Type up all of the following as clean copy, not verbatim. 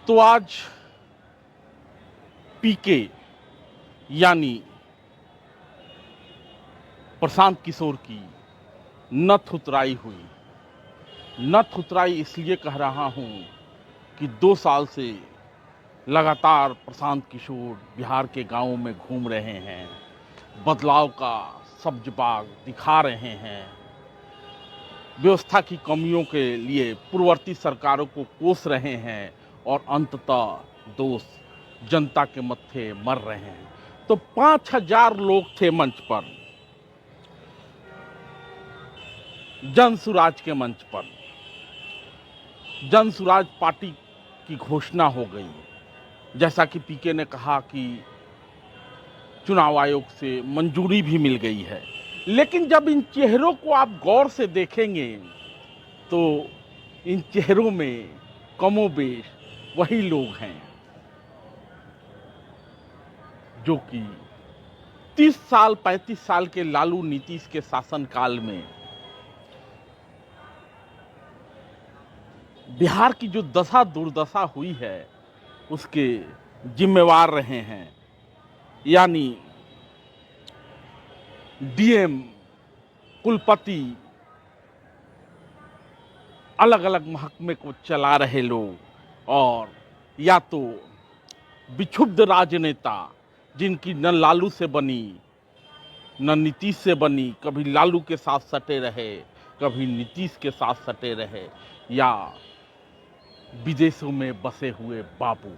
तो आज पीके यानी प्रशांत किशोर की नथ उतराई हुई। नथ उतराई इसलिए कह रहा हूं कि 2 साल से लगातार प्रशांत किशोर बिहार के गांवों में घूम रहे हैं, बदलाव का सब्ज बाग दिखा रहे हैं, व्यवस्था की कमियों के लिए पूर्ववर्ती सरकारों को कोस रहे हैं और अंततः दोष जनता के मत्थे मर रहे हैं। तो 5,000 लोग थे मंच पर, जन सुराज के मंच पर। जन सुराज पार्टी की घोषणा हो गई, जैसा कि पीके ने कहा कि चुनाव आयोग से मंजूरी भी मिल गई है। लेकिन जब इन चेहरों को आप गौर से देखेंगे तो इन चेहरों में कमोबेश वही लोग हैं जो कि 30 साल 35 साल के लालू नीतीश के शासनकाल में बिहार की जो दशा दुर्दशा हुई है उसके जिम्मेवार रहे हैं। यानी डीएम, कुलपति, अलग अलग महकमे को चला रहे लोग और या तो विक्षुब्ध राजनेता जिनकी न लालू से बनी न नीतीश से बनी, कभी लालू के साथ सटे रहे कभी नीतीश के साथ सटे रहे, या विदेशों में बसे हुए बाबू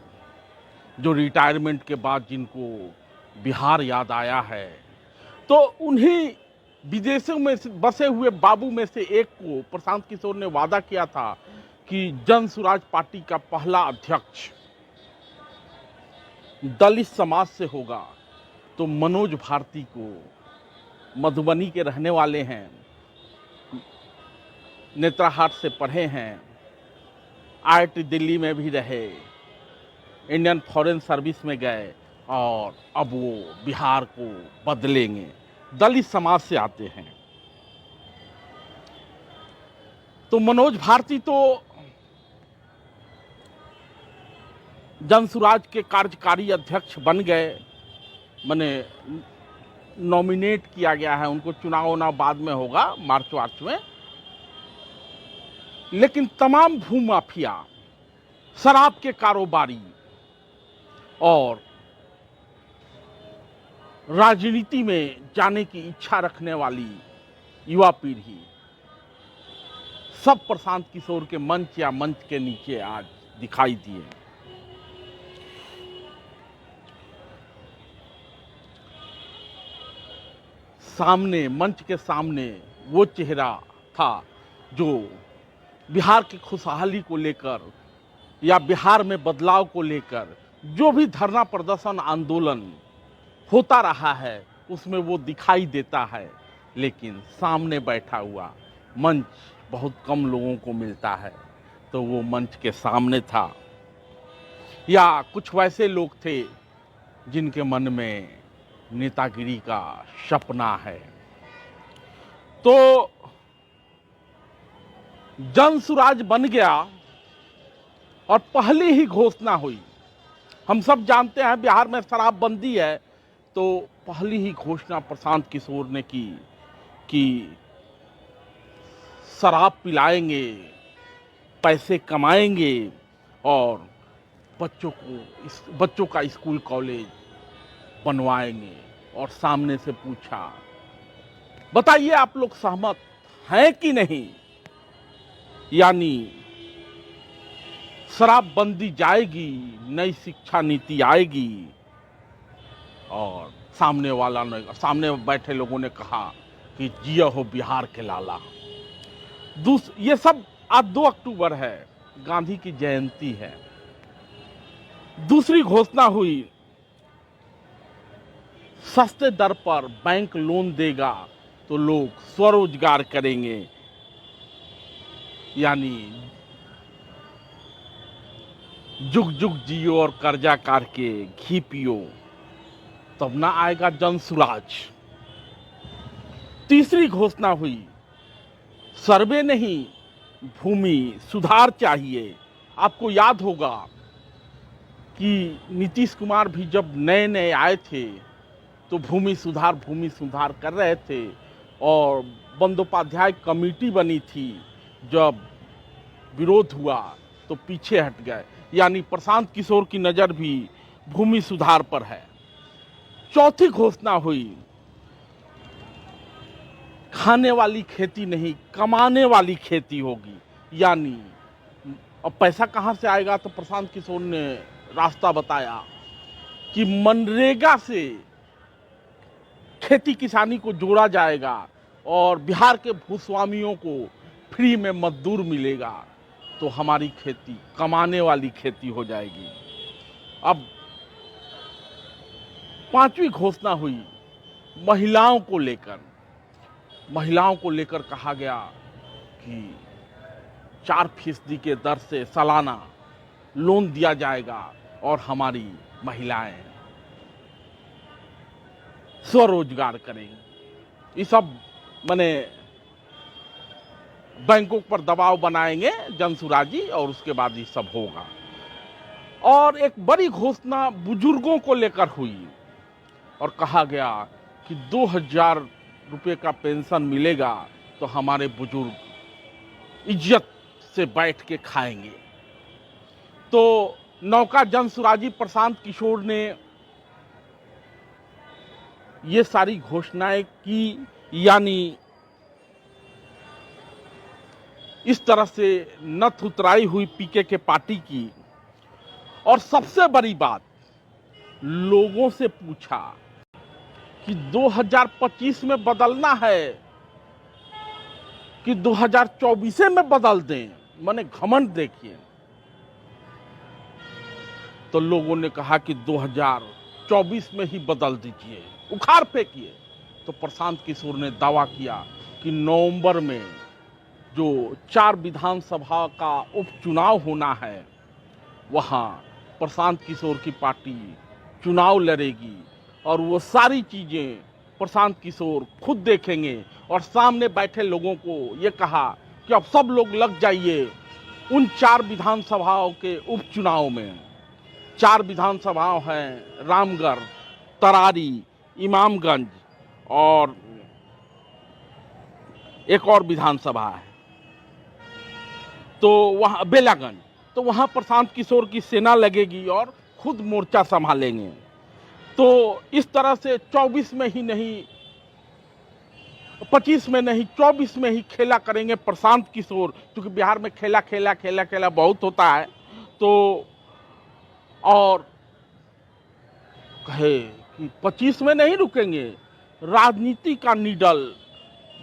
जो रिटायरमेंट के बाद जिनको बिहार याद आया है। तो उन्हीं विदेशों में बसे हुए बाबू में से एक को प्रशांत किशोर ने वादा किया था कि जन सुराज पार्टी का पहला अध्यक्ष दलित समाज से होगा। तो मनोज भारती को, मधुबनी के रहने वाले हैं, नेत्राहाट से पढ़े हैं, IIT दिल्ली में भी रहे, इंडियन फॉरेन सर्विस में गए और अब वो बिहार को बदलेंगे, दलित समाज से आते हैं। तो मनोज भारती तो जनसुराज के कार्यकारी अध्यक्ष बन गए, माने नॉमिनेट किया गया है उनको, चुनाव बाद में होगा मार्च में। लेकिन तमाम भूमाफिया, शराब के कारोबारी और राजनीति में जाने की इच्छा रखने वाली युवा पीढ़ी सब प्रशांत किशोर के मंच या मंच के नीचे आज दिखाई दिए। सामने, मंच के सामने वो चेहरा था जो बिहार की खुशहाली को लेकर या बिहार में बदलाव को लेकर जो भी धरना प्रदर्शन आंदोलन होता रहा है उसमें वो दिखाई देता है। लेकिन सामने बैठा हुआ मंच बहुत कम लोगों को मिलता है, तो वो मंच के सामने था। या कुछ वैसे लोग थे जिनके मन में नेतागिरी का सपना है। तो जन सुराज बन गया और पहली ही घोषणा हुई। हम सब जानते हैं बिहार में शराबबंदी है, तो पहली ही घोषणा प्रशांत किशोर ने की कि शराब पिलाएंगे, पैसे कमाएंगे और बच्चों का स्कूल कॉलेज बनवाएंगे। और सामने से पूछा, बताइए आप लोग सहमत हैं कि नहीं? यानी शराबबंदी जाएगी, नई शिक्षा नीति आएगी। और सामने बैठे लोगों ने कहा कि जिया हो बिहार के लाला। ये सब आज 2 अक्टूबर है, गांधी की जयंती है। दूसरी घोषणा हुई, सस्ते दर पर बैंक लोन देगा तो लोग स्वरोजगार करेंगे। यानी जुग जुग जियो और कर्जा करके घी पियो, तब ना आएगा जन सुराज। तीसरी घोषणा हुई, सर्वे नहीं, भूमि सुधार चाहिए। आपको याद होगा कि नीतीश कुमार भी जब नए नए आए थे तो भूमि सुधार कर रहे थे और बंदोपाध्याय कमेटी बनी थी, जब विरोध हुआ तो पीछे हट गए। यानी प्रशांत किशोर की नज़र भी भूमि सुधार पर है। चौथी घोषणा हुई, खाने वाली खेती नहीं कमाने वाली खेती होगी। यानी अब पैसा कहाँ से आएगा, तो प्रशांत किशोर ने रास्ता बताया कि मनरेगा से खेती किसानी को जोड़ा जाएगा और बिहार के भूस्वामियों को फ्री में मजदूर मिलेगा, तो हमारी खेती कमाने वाली खेती हो जाएगी। अब पांचवी घोषणा हुई महिलाओं को लेकर कहा गया कि 4% के दर से सालाना लोन दिया जाएगा और हमारी महिलाएं स्वरोजगार करेंगी। ये सब माने बैंकों पर दबाव बनाएंगे जनसुराजी और उसके बाद ये सब होगा। और एक बड़ी घोषणा बुजुर्गों को लेकर हुई और कहा गया कि 2000 रुपये का पेंशन मिलेगा तो हमारे बुजुर्ग इज्जत से बैठ के खाएंगे। तो नौका जनसुराजी प्रशांत किशोर ने ये सारी घोषणाएं की। यानी इस तरह से नथ उतराई हुई पीके के पार्टी की। और सबसे बड़ी बात, लोगों से पूछा कि 2025 में बदलना है कि 2024 में बदल दें, माने घमंड देखिए। तो लोगों ने कहा कि 2024 में ही बदल दीजिए, उखाड़ फेंकिए। तो प्रशांत किशोर ने दावा किया कि नवंबर में जो 4 विधानसभा का उपचुनाव होना है, वहां प्रशांत किशोर की पार्टी चुनाव लड़ेगी और वो सारी चीजें प्रशांत किशोर खुद देखेंगे। और सामने बैठे लोगों को ये कहा कि अब सब लोग लग जाइए उन 4 विधानसभाओं के उपचुनाव में। 4 विधानसभाएं हैं, रामगढ़, तरारी, इमामगंज और एक और विधानसभा है तो वहाँ बेलागंज। तो वहाँ प्रशांत किशोर की सेना लगेगी और खुद मोर्चा संभालेंगे। तो इस तरह से 24 में ही नहीं, 25 में नहीं, 24 में ही खेला करेंगे प्रशांत किशोर, क्योंकि बिहार में खेला बहुत होता है। तो और कहे कि 25 में नहीं रुकेंगे, राजनीति का निडल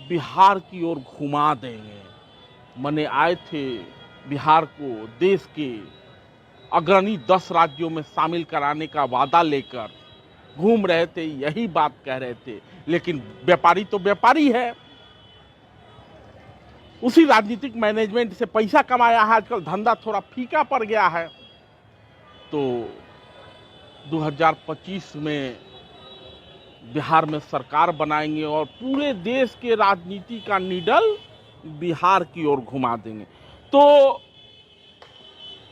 बिहार की ओर घुमा देंगे। मने आए थे बिहार को देश के अग्रणी 10 राज्यों में शामिल कराने का वादा लेकर घूम रहे थे, यही बात कह रहे थे। लेकिन व्यापारी तो व्यापारी है, उसी राजनीतिक मैनेजमेंट से पैसा कमाया है। आजकल धंधा थोड़ा फीका पड़ गया है। तो 2025 में बिहार में सरकार बनाएंगे और पूरे देश के राजनीति का निडल बिहार की ओर घुमा देंगे। तो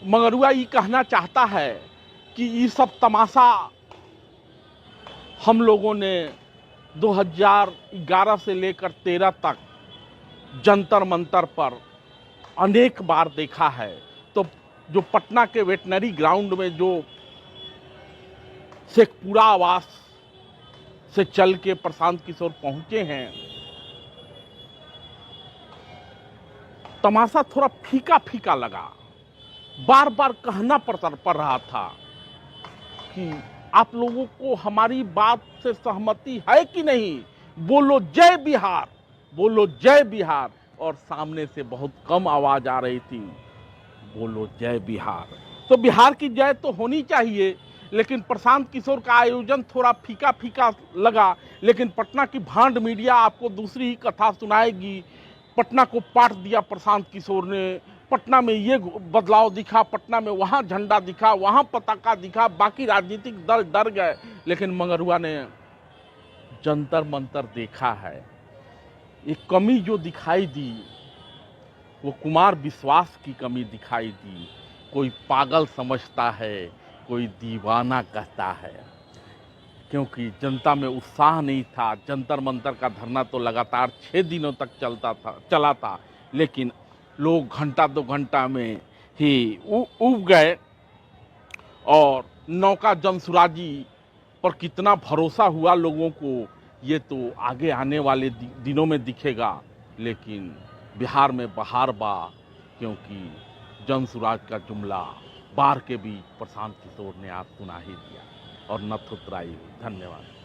मंगरुआ ये कहना चाहता है कि ये सब तमाशा हम लोगों ने 2011 से लेकर 13 तक जंतर मंतर पर अनेक बार देखा है। तो जो पटना के वेटनरी ग्राउंड में जो शेखपुरा आवास से चल के प्रशांत किशोर पहुंचे हैं, तमाशा थोड़ा फीका फीका लगा। बार बार कहना पड़ रहा था कि आप लोगों को हमारी बात से सहमति है कि नहीं, बोलो जय बिहार, बोलो जय बिहार। और सामने से बहुत कम आवाज आ रही थी, बोलो जय बिहार। तो बिहार की जय तो होनी चाहिए, लेकिन प्रशांत किशोर का आयोजन थोड़ा फीका फीका लगा। लेकिन पटना की भांड मीडिया आपको दूसरी ही कथा सुनाएगी। पटना को पाट दिया प्रशांत किशोर ने, पटना में ये बदलाव दिखा, पटना में वहाँ झंडा दिखा, वहाँ पताका दिखा, बाकी राजनीतिक दल डर गए। लेकिन मंगरुआ ने जंतर मंतर देखा है। एक कमी जो दिखाई दी वो कुमार विश्वास की कमी दिखाई दी। कोई पागल समझता है, कोई दीवाना कहता है, क्योंकि जनता में उत्साह नहीं था। जंतर मंतर का धरना तो लगातार 6 दिनों तक चला था, लेकिन लोग घंटा 2 घंटा में ही उब गए। और नौका जनसुराजी पर कितना भरोसा हुआ लोगों को, ये तो आगे आने वाले दिनों में दिखेगा। लेकिन बिहार में बहार बा, क्योंकि जनसुराज का जुमला बाढ़ के बीच प्रशांत किशोर ने आज सुना ही दिया। और नथुराई, धन्यवाद।